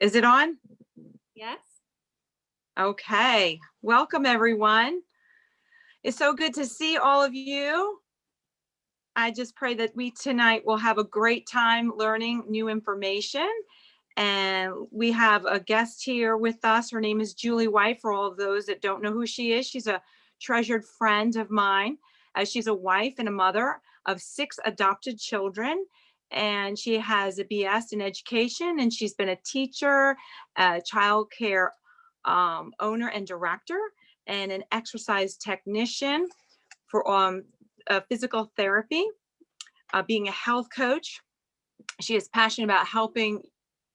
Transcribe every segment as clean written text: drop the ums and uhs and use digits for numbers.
Is it on? Yes. Okay. Welcome, everyone. It's so good to see all of you. I just pray that we tonight will have a great time learning new information. And we have a guest here with us. Her name is Julie White. For all of those that don't know who she is, she's a treasured friend of mine. She's a wife and a mother of 6 adopted children. And she has a BS in education, and she's been a teacher, a child care owner and director, and an exercise technician for physical therapy, being a health coach. She is passionate about helping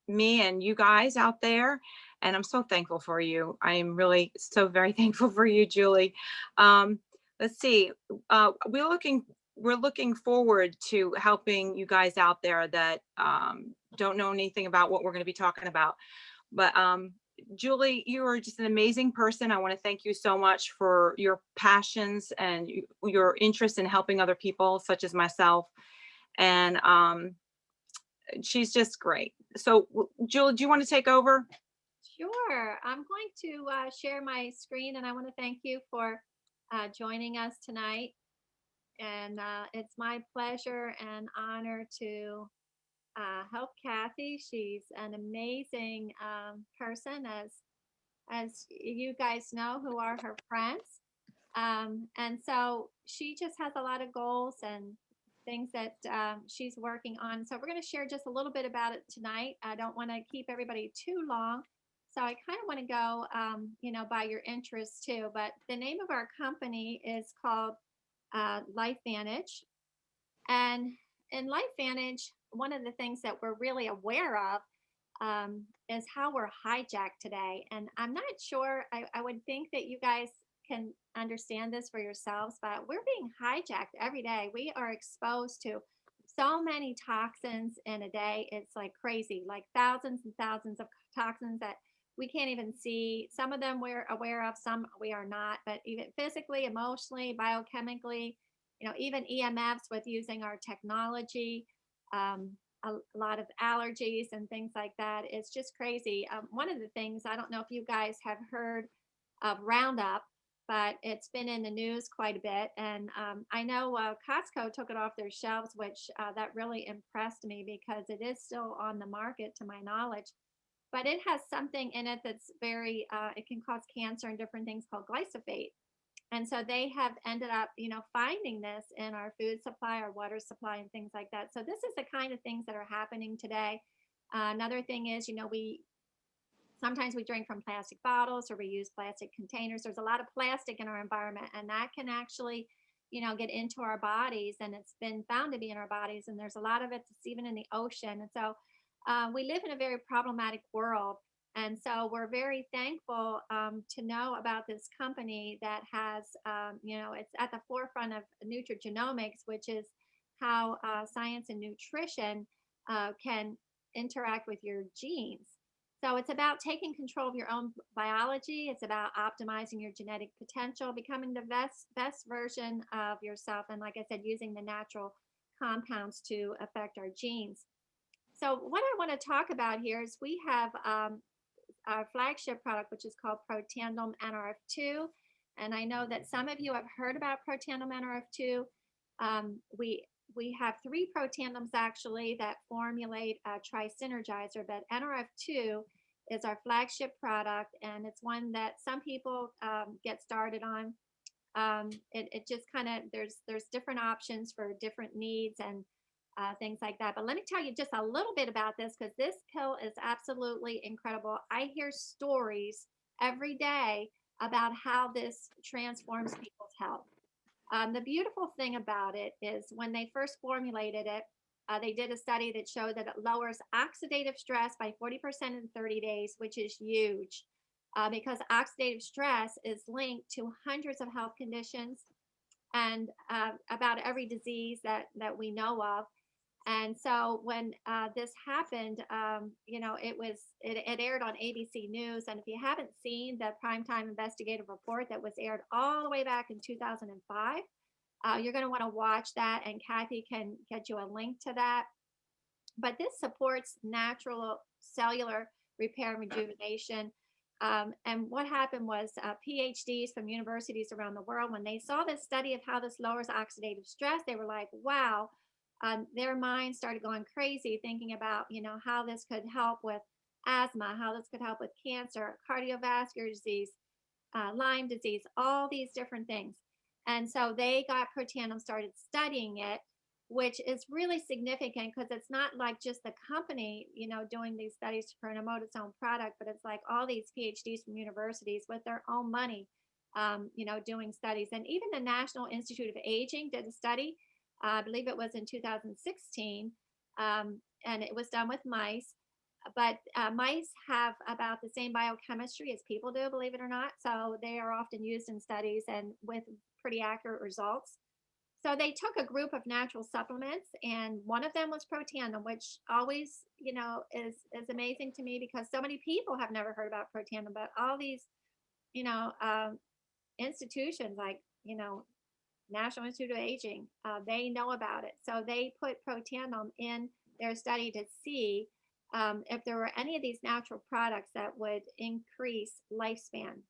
me and you guys out there, and I'm so thankful for you. I am really so very thankful for you, Julie. Let's see. We're looking forward to helping you guys out there that don't know anything about what we're going to be talking about. But Julie, you are just an amazing person. I want to thank you so much for your passions and your interest in helping other people, such as myself. And she's just great. So, Julie, do you want to take over? Sure. I'm going to share my screen, and I want to thank you for joining us tonight. And it's my pleasure and honor to help Kathy. She's an amazing person, as you guys know, who are her friends. And so she just has a lot of goals and things that she's working on. So we're going to share just a little bit about it tonight. I don't want to keep everybody too long. So I kind of want to go, by your interests too. But the name of our company is called Lifevantage. And in Lifevantage, one of the things that we're really aware of is how we're hijacked today. And I'm not sure, I would think that you guys can understand this for yourselves, but we're being hijacked every day. We are exposed to so many toxins in a day. It's like crazy, like thousands and thousands of toxins that we can't even see. Some of them we're aware of, some we are not, but even physically, emotionally, biochemically, even EMFs with using our technology. Um, a lot of allergies and things like that. It's just crazy. One of the things, I don't know if you guys have heard of Roundup, but it's been in the news quite a bit. And I know Costco took it off their shelves, which that really impressed me because it is still on the market to my knowledge. But it has something in it that's it can cause cancer and different things called glyphosate. And so they have ended up, finding this in our food supply, our water supply, and things like that. So this is the kind of things that are happening today. Another thing is, we sometimes we drink from plastic bottles or we use plastic containers. There's a lot of plastic in our environment, and that can actually, get into our bodies. And it's been found to be in our bodies. And there's a lot of it that's even in the ocean. And so we live in a very problematic world. And so we're very thankful to know about this company that has, it's at the forefront of nutrigenomics, which is how science and nutrition can interact with your genes. So it's about taking control of your own biology. It's about optimizing your genetic potential, becoming the best version of yourself. And like I said, using the natural compounds to affect our genes. So what I want to talk about here is we have our flagship product, which is called Protandim NRF2. And I know that some of you have heard about Protandim NRF2. We have 3 protandims actually that formulate a synergizer, but NRF2 is our flagship product, and it's one that some people get started on. It just kind of there's different options for different needs and things like that. But let me tell you just a little bit about this because this pill is absolutely incredible. I hear stories every day about how this transforms people's health. The beautiful thing about it is when they first formulated it, they did a study that showed that it lowers oxidative stress by 40% in 30 days, which is huge because oxidative stress is linked to hundreds of health conditions and about every disease that we know of. And so when this happened, it aired on ABC News. And if you haven't seen the primetime investigative report that was aired all the way back in 2005, you're going to want to watch that. And Kathy can get you a link to that. But this supports natural cellular repair and rejuvenation. And what happened was PhDs from universities around the world, when they saw this study of how this lowers oxidative stress, they were like, wow, their minds started going crazy thinking about, how this could help with asthma, how this could help with cancer, cardiovascular disease, Lyme disease, all these different things. And so they got Protandim, started studying it, which is really significant because it's not like just the company, doing these studies to promote its own product, but it's like all these PhDs from universities with their own money, doing studies. And even the National Institute of Aging did a study, I believe it was in 2016, and it was done with mice. But mice have about the same biochemistry as people do, believe it or not. So they are often used in studies and with pretty accurate results. So they took a group of natural supplements, and one of them was Protandim, which always, is amazing to me because so many people have never heard about Protandim, but all these, you know, um, institutions like, National Institute of Aging, they know about it. So they put Protandim in their study to see if there were any of these natural products that would increase lifespan.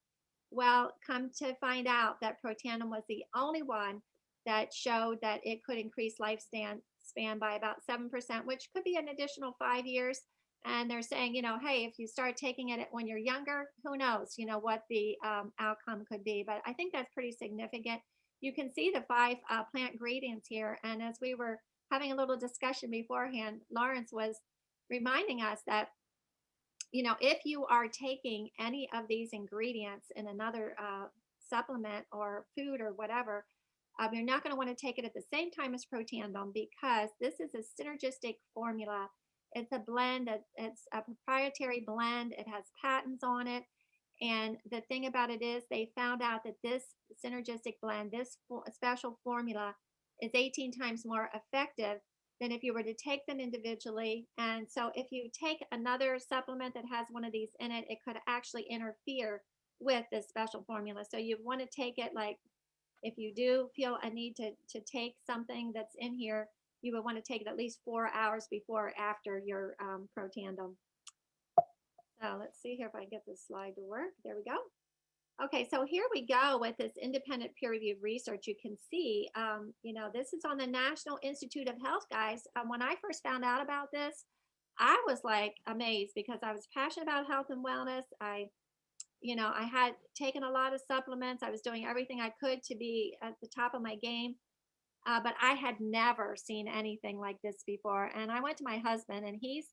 Well, come to find out that Protandim was the only one that showed that it could increase lifespan by about 7%, which could be an additional 5 years. And they're saying, hey, if you start taking it when you're younger, who knows, what the outcome could be. But I think that's pretty significant. You can see the five plant ingredients here. And as we were having a little discussion beforehand, Lawrence was reminding us that if you are taking any of these ingredients in another supplement or food or whatever, you're not going to want to take it at the same time as Protandim because this is a synergistic formula. It's a blend, it's a proprietary blend. It has patents on it. And the thing about it is, they found out that this synergistic blend, this special formula, is 18 times more effective than if you were to take them individually. And so if you take another supplement that has one of these in it, it could actually interfere with this special formula. So you want to take it like, if you do feel a need to take something that's in here, you would want to take it at least 4 hours before or after your Protandim. So let's see here if I can get this slide to work. There we go. Okay, so here we go with this independent peer-reviewed research. You can see, this is on the National Institute of Health, guys. When I first found out about this, I was like amazed because I was passionate about health and wellness. I had taken a lot of supplements. I was doing everything I could to be at the top of my game. But I had never seen anything like this before. And I went to my husband, and he's,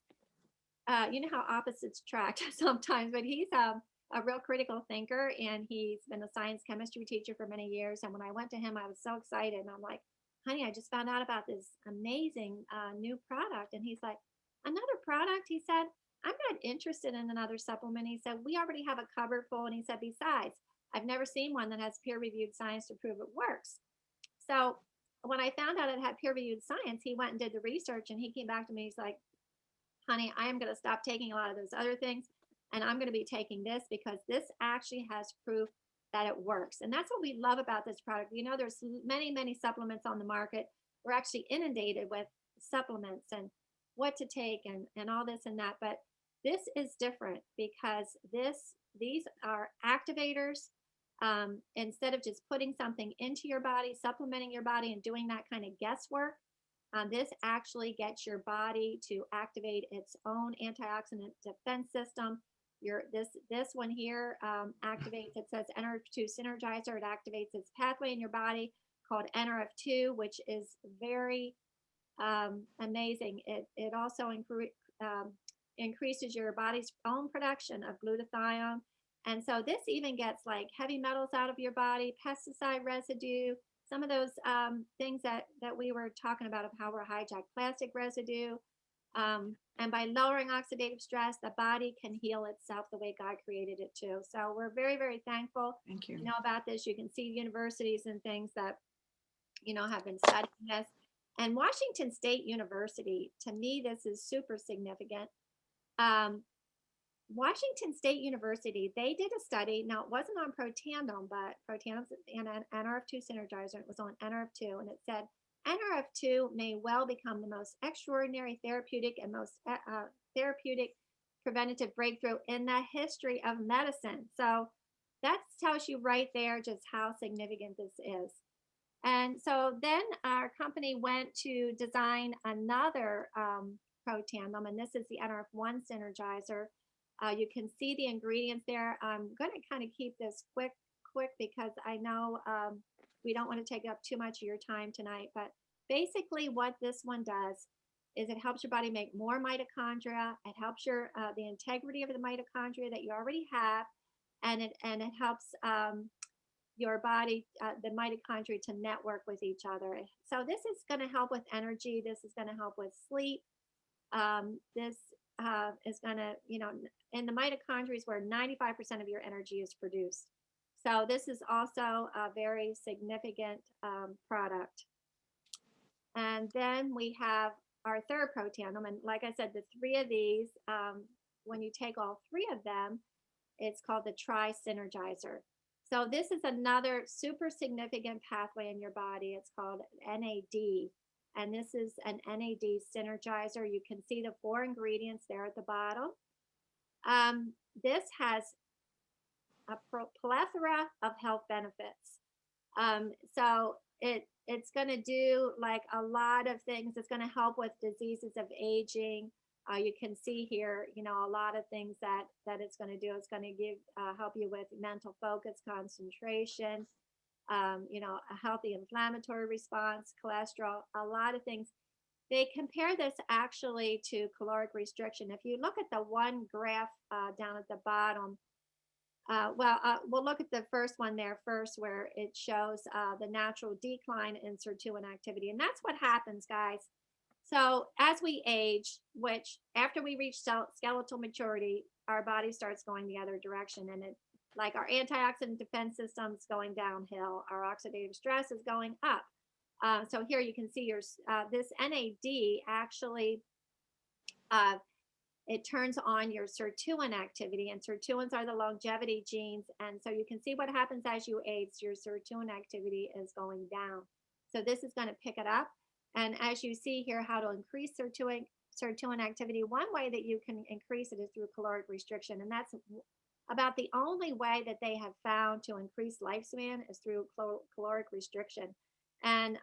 you know how opposites attract sometimes, but he's a real critical thinker, and he's been a science chemistry teacher for many years. And when I went to him, I was so excited. And I'm like, honey, I just found out about this amazing new product. And he's like, another product? He said, I'm not interested in another supplement. He said, we already have a cupboard full. And he said, besides, I've never seen one that has peer reviewed science to prove it works. So when I found out it had peer reviewed science, he went and did the research, and he came back to me. He's like, honey, I am going to stop taking a lot of those other things, and I'm going to be taking this because this actually has proof that it works. And that's what we love about this product. There's many, many supplements on the market. We're actually inundated with supplements and what to take and all this and that. But this is different because these are activators. Instead of just putting something into your body, supplementing your body, and doing that kind of guesswork, this actually gets your body to activate its own antioxidant defense system. This one here activates. It says NRF2 synergizer. It activates its pathway in your body called NRF2, which is very amazing. It also increases your body's own production of glutathione. And so this even gets like heavy metals out of your body, pesticide residue, some of those things that we were talking about of how we're hijacked plastic residue. And by lowering oxidative stress, the body can heal itself the way God created it to. So we're very, very thankful. Thank you. About this. You can see universities and things that, have been studying this. And Washington State University, to me, this is super significant. Washington State University, they did a study. Now, it wasn't on Protandim, but Protandim's an NRF2 synergizer. It was on NRF2, and it said NRF2 may well become the most extraordinary therapeutic and most therapeutic preventative breakthrough in the history of medicine. So that tells you right there just how significant this is. And so then our company went to design another Protandim, and this is the NRF1 synergizer. You can see the ingredients there. I'm going to kind of keep this quick because I know we don't want to take up too much of your time tonight. But basically, what this one does is it helps your body make more mitochondria. It helps your the integrity of the mitochondria that you already have, and it helps your body, the mitochondria, to network with each other. So this is going to help with energy. This is going to help with sleep. This is going to, in the mitochondria is where 95% of your energy is produced. So this is also a very significant product. And then we have our third Protandim. And like I said, the three of these, when you take all three of them, it's called the Tri-Synergizer. So this is another super significant pathway in your body. It's called NAD. And this is an NAD synergizer. You can see the 4 ingredients there at the bottom. This has a plethora of health benefits. So it's going to do like a lot of things. It's going to help with diseases of aging. You can see here, a lot of things that it's going to do. It's going to help you with mental focus, concentration, a healthy inflammatory response, cholesterol, a lot of things. They compare this actually to caloric restriction. If you look at the one graph down at the bottom, we'll look at the first one there first, where it shows the natural decline in sirtuin activity. And that's what happens, guys. So as we age, which after we reach skeletal maturity, our body starts going the other direction. And it, like our antioxidant defense system's going downhill, our oxidative stress is going up. So here you can see this NAD actually, it turns on your sirtuin activity, and sirtuins are the longevity genes. And so you can see what happens as you age, your sirtuin activity is going down. So this is going to pick it up. And as you see here, how to increase sirtuin activity, one way that you can increase it is through caloric restriction. And that's about the only way that they have found to increase lifespan is through caloric restriction. And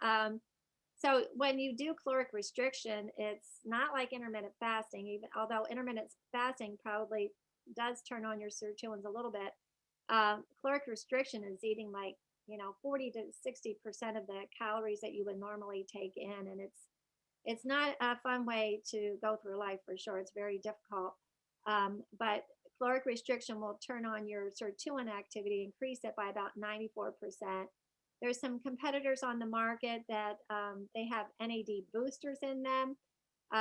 so when you do caloric restriction, it's not like intermittent fasting, even although intermittent fasting probably does turn on your sirtuins a little bit. Caloric restriction is eating like 40 to 60% of the calories that you would normally take in, and it's not a fun way to go through life for sure. It's very difficult. But caloric restriction will turn on your sirtuin activity, increase it by about 94%. There's some competitors on the market that they have NAD boosters in them.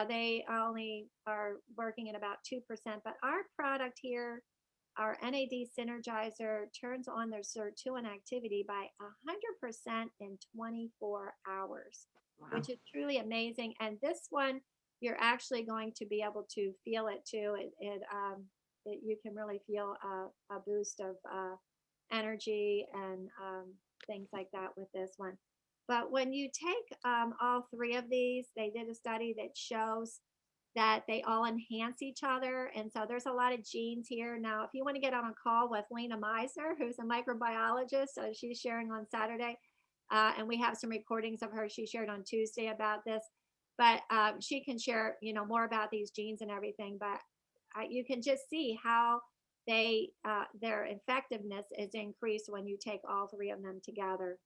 They only are working at about 2%, but our product here, our NAD synergizer, turns on their sirtuin activity by 100% in 24 hours, wow, which is truly amazing. And this one, you're actually going to be able to feel it too. You can really feel a boost of energy and things like that with this one. But when you take all three of these, they did a study that shows that they all enhance each other. And so there's a lot of genes here. Now, if you want to get on a call with Lena Meyer, who's a microbiologist, so she's sharing on Saturday, and we have some recordings of her. She shared on Tuesday about this, but she can share, more about these genes and everything. But you can just see how their effectiveness is increased when you take all three of them together.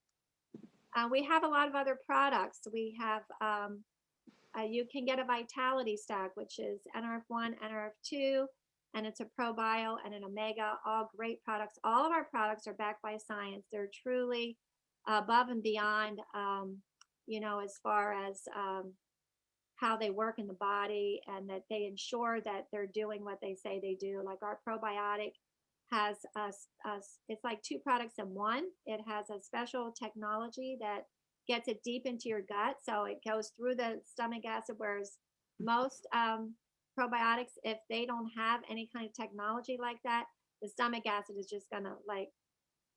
We have a lot of other products. We have you can get a Vitality Stack, which is NRF1, NRF2, and it's a probio and an omega, all great products. All of our products are backed by science. They're truly above and beyond, as far as how they work in the body, and that they ensure that they're doing what they say they do. Like our probiotic has it's like 2 products in one. It has a special technology that gets it deep into your gut, so it goes through the stomach acid, whereas most probiotics, if they don't have any kind of technology like that, the stomach acid is just gonna like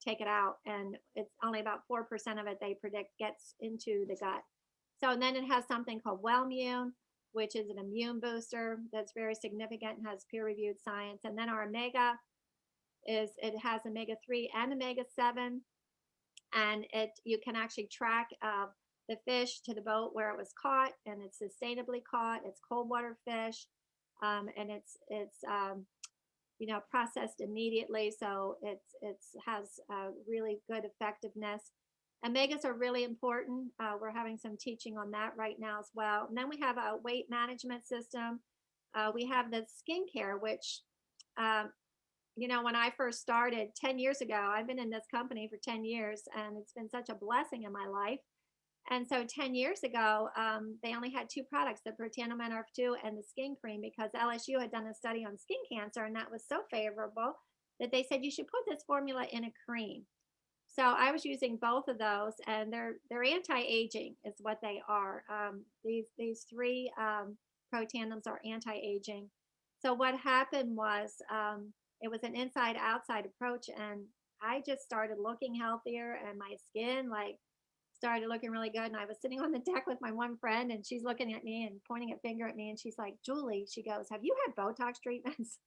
take it out, and it's only about 4% of it they predict gets into the gut. So and then it has something called Wellmune, which is an immune booster that's very significant and has peer-reviewed science. And then our omega it has omega-3 and omega-7, and it you can actually track the fish to the boat where it was caught, and it's sustainably caught. It's cold water fish, and it's processed immediately, so it's has really good effectiveness. Omegas are really important. We're having some teaching on that right now as well. And then we have a weight management system. We have the skincare, which um, when I first started 10 years ago, I've been in this company for 10 years, and it's been such a blessing in my life. And so 10 years ago, they only had two products, the Protandim NRF2 and the skin cream, because LSU had done a study on skin cancer, and that was so favorable that they said you should put this formula in a cream. So I was using both of those, and they're anti-aging is what they are. These three Protandims are anti-aging. So what happened was it was an inside-outside approach, and I just started looking healthier, and my skin started looking really good. And I was sitting on the deck with my one friend, and she's looking at me and pointing a finger at me, and she's like, "Julie," she goes, "have you had Botox treatments?"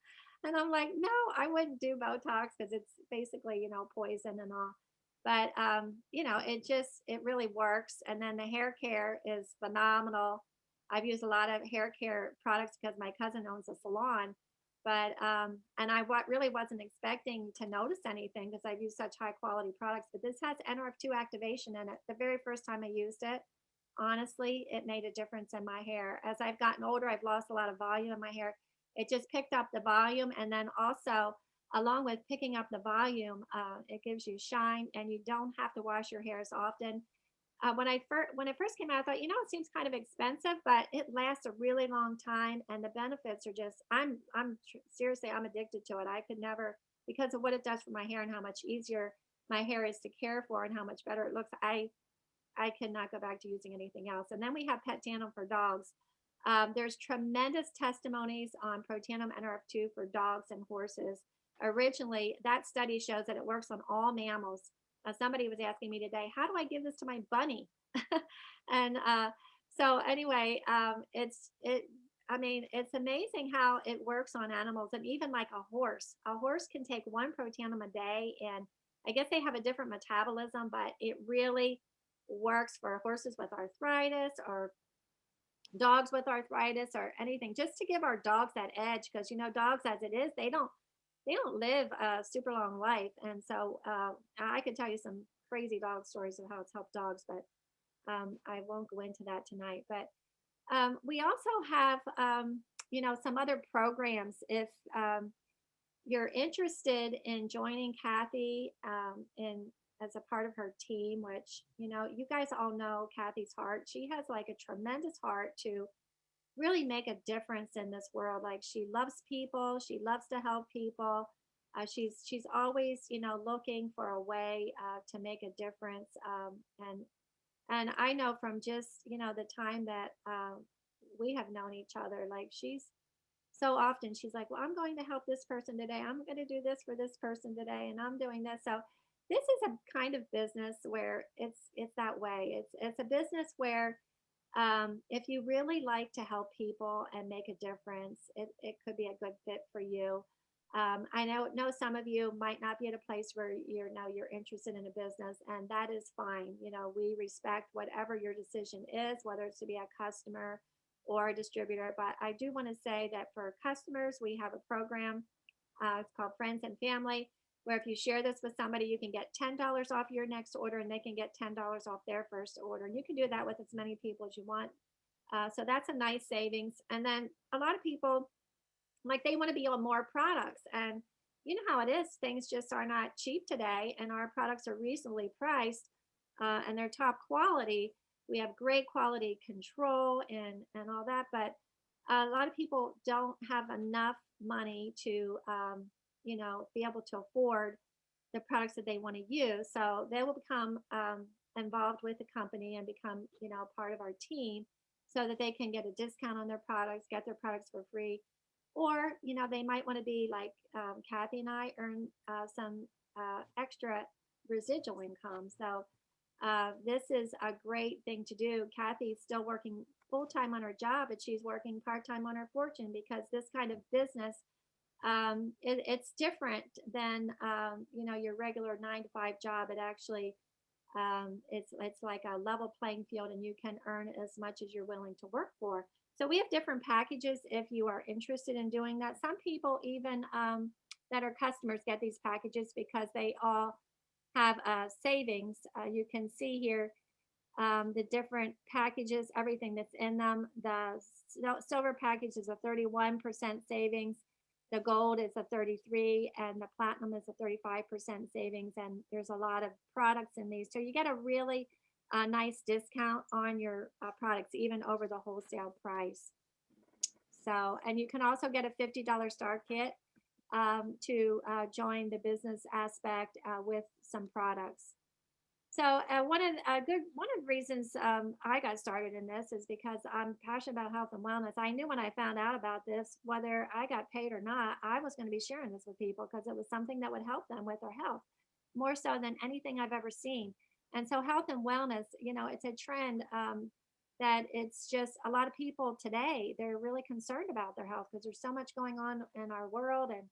And I'm like, "No, I wouldn't do Botox because it's basically, poison and all." But it really works. And then the hair care is phenomenal. I've used a lot of hair care products because my cousin owns a salon. But and I really wasn't expecting to notice anything because I've used such high quality products. But this has NRF2 activation in it. The very first time I used it, honestly, it made a difference in my hair. As I've gotten older, I've lost a lot of volume in my hair. It just picked up the volume, and then also along with picking up the volume, it gives you shine, and you don't have to wash your hair as often. When it first came out, I thought, it seems kind of expensive, but it lasts a really long time, and the benefits are just. Seriously, I'm addicted to it. I could never, because of what it does for my hair and how much easier my hair is to care for and how much better it looks. I cannot go back to using anything else. And then we have Pet Tandem for dogs. There's tremendous testimonies on Protandim NRF2 for dogs and horses. Originally, that study shows that it works on all mammals. Somebody was asking me today, how do I give this to my bunny? And so anyway, it's amazing how it works on animals, and even like a horse. A horse can take one Protandim a day, and I guess they have a different metabolism, but it really works for horses with arthritis or dogs with arthritis or anything, just to give our dogs that edge, because dogs as it is, they don't live a super long life. And so I could tell you some crazy dog stories of how it's helped dogs, but I won't go into that tonight. But we also have some other programs. If you're interested in joining Kathy in as a part of her team, which you guys all know Kathy's heart. She has like a tremendous heart to really make a difference in this world. Like, she loves people, she loves to help people. She's always looking for a way to make a difference. And I know from just the time that we have known each other, like, she's like, well, I'm going to help this person today, I'm going to do this for this person today, and I'm doing this. So this is a kind of business where it's that way. It's a business where if you really like to help people and make a difference, it could be a good fit for you. I know some of you might not be at a place where you're interested in a business, and that is fine. We respect whatever your decision is, whether it's to be a customer or a distributor. But I do want to say that for customers, we have a program. It's called Friends and Family, where if you share this with somebody, you can get $10 off your next order, and they can get $10 off their first order. And you can do that with as many people as you want. So that's a nice savings. And then a lot of people, like, they want to be on more products. And you know how it is, things just are not cheap today, and our products are reasonably priced, and they're top quality. We have great quality control and all that. But a lot of people don't have enough money to be able to afford the products that they want to use. So they will become involved with the company and become, part of our team, so that they can get a discount on their products, get their products for free. Or, they might want to be like Kathy and I, earn some extra residual income. So this is a great thing to do. Kathy's still working full time on her job, but she's working part time on her fortune because this kind of business, it's different than your regular 9 to 5 job. It actually it's like a level playing field, and you can earn as much as you're willing to work for. So we have different packages if you are interested in doing that. Some people even that are customers get these packages because they all have savings. You can see here the different packages, everything that's in them. The silver package is a 31% savings. The gold is a 33, and the platinum is a 35% savings. And there's a lot of products in these, so you get a really nice discount on your products, even over the wholesale price. So, and you can also get a $50 star kit to join the business aspect with some products. So one of the reasons I got started in this is because I'm passionate about health and wellness. I knew when I found out about this, whether I got paid or not, I was going to be sharing this with people because it was something that would help them with their health more so than anything I've ever seen. And so health and wellness, it's a trend that it's just a lot of people today, they're really concerned about their health because there's so much going on in our world, and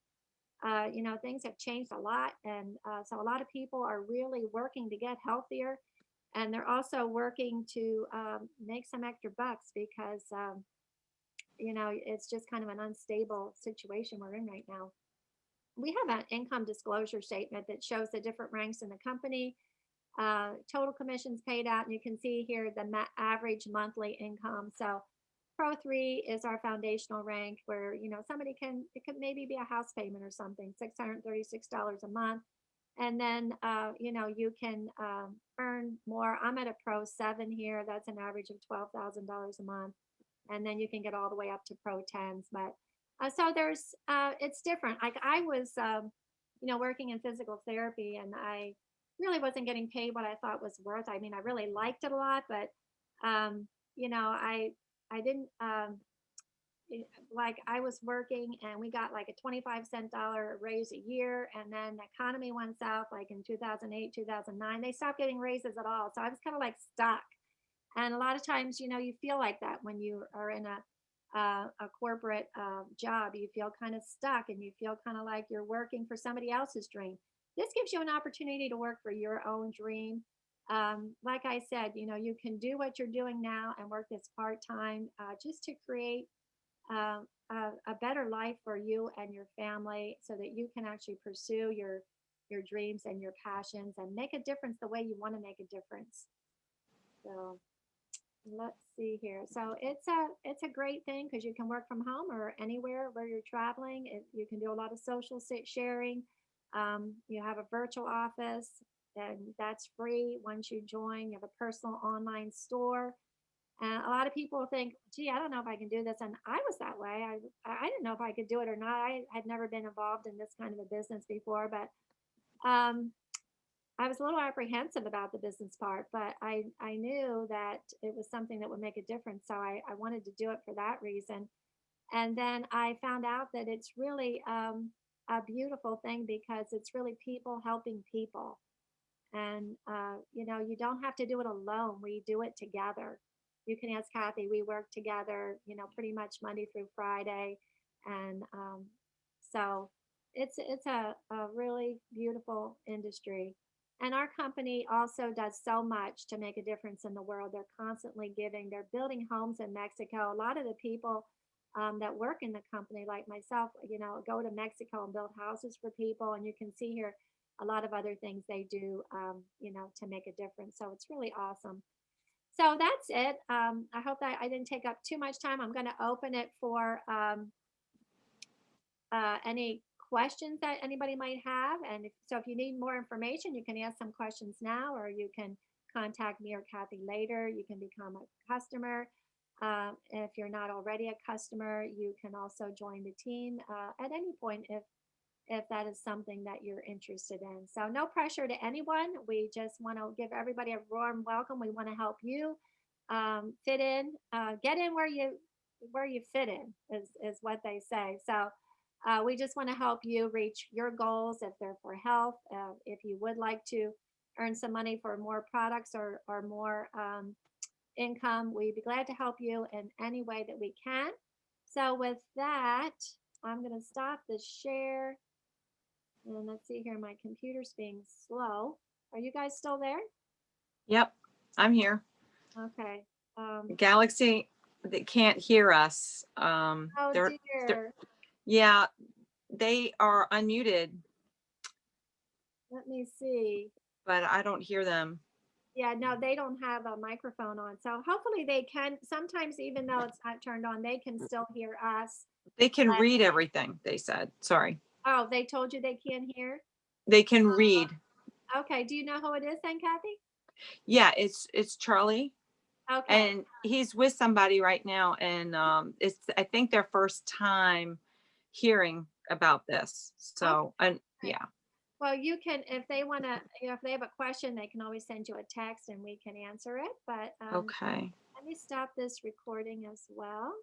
things have changed a lot. And so a lot of people are really working to get healthier. And they're also working to make some extra bucks because, it's just kind of an unstable situation we're in right now. We have an income disclosure statement that shows the different ranks in the company, total commissions paid out. And you can see here the average monthly income. So Pro 3 is our foundational rank where, somebody it could maybe be a house payment or something, $636 a month. And then, you can earn more. I'm at a Pro 7 here. That's an average of $12,000 a month. And then you can get all the way up to Pro 10s. But so it's different. Like I was, working in physical therapy, and I really wasn't getting paid what I thought was worth. I mean, I really liked it a lot, but, I didn't like I was working, and we got like a 25-cent dollar raise a year, and then the economy went south like in 2008, 2009. They stopped getting raises at all. So I was kind of like stuck. And a lot of times, you feel like that when you are in a corporate job. You feel kind of stuck, and you feel kind of like you're working for somebody else's dream. This gives you an opportunity to work for your own dream. Like I said, you can do what you're doing now and work this part time just to create a better life for you and your family, so that you can actually pursue your dreams and your passions and make a difference the way you want to make a difference. So let's see here. So it's a great thing because you can work from home or anywhere where you're traveling. You can do a lot of social sharing. You have a virtual office, and that's free once you join. You have a personal online store. And a lot of people think, gee, I don't know if I can do this. And I was that way. I didn't know if I could do it or not. I had never been involved in this kind of a business before, but I was a little apprehensive about the business part, but I knew that it was something that would make a difference. So I wanted to do it for that reason. And then I found out that it's really a beautiful thing because it's really people helping people. And, you don't have to do it alone. We do it together. You can ask Kathy. We work together, pretty much Monday through Friday. And so it's a really beautiful industry. And our company also does so much to make a difference in the world. They're constantly giving. They're building homes in Mexico. A lot of the people that work in the company, like myself, go to Mexico and build houses for people. And you can see here a lot of other things they do, to make a difference. So it's really awesome. So that's it. I hope that I didn't take up too much time. I'm going to open it for any questions that anybody might have. And if you need more information, you can ask some questions now, or you can contact me or Kathy later. You can become a customer. If you're not already a customer, you can also join the team at any point if that is something that you're interested in. So no pressure to anyone. We just want to give everybody a warm welcome. We want to help you fit in, get in where you fit in is what they say. So we just want to help you reach your goals if they're for health. If you would like to earn some money for more products or more income. We'd be glad to help you in any way that we can. So with that, I'm going to stop the share. And let's see here, my computer's being slow. Are you guys still there? Yep, I'm here. Okay. Galaxy, they can't hear us. Oh They're, dear. yeah, they are unmuted, Let me see. but I don't hear them. Yeah, no, they don't have a microphone on. So hopefully they can, sometimes even though it's not turned on, they can still hear us. They can But, read everything, they said. Sorry. oh, they told you they can't hear? They can read. Okay. Do you know who it is then, Kathy? Yeah, it's Charlie. Okay. And he's with somebody right now, and it's I think their first time hearing about this. So, and Okay. yeah. Well, you can, if they want to, if they have a question, they can always send you a text and we can answer it. But Okay. let me stop this recording as well.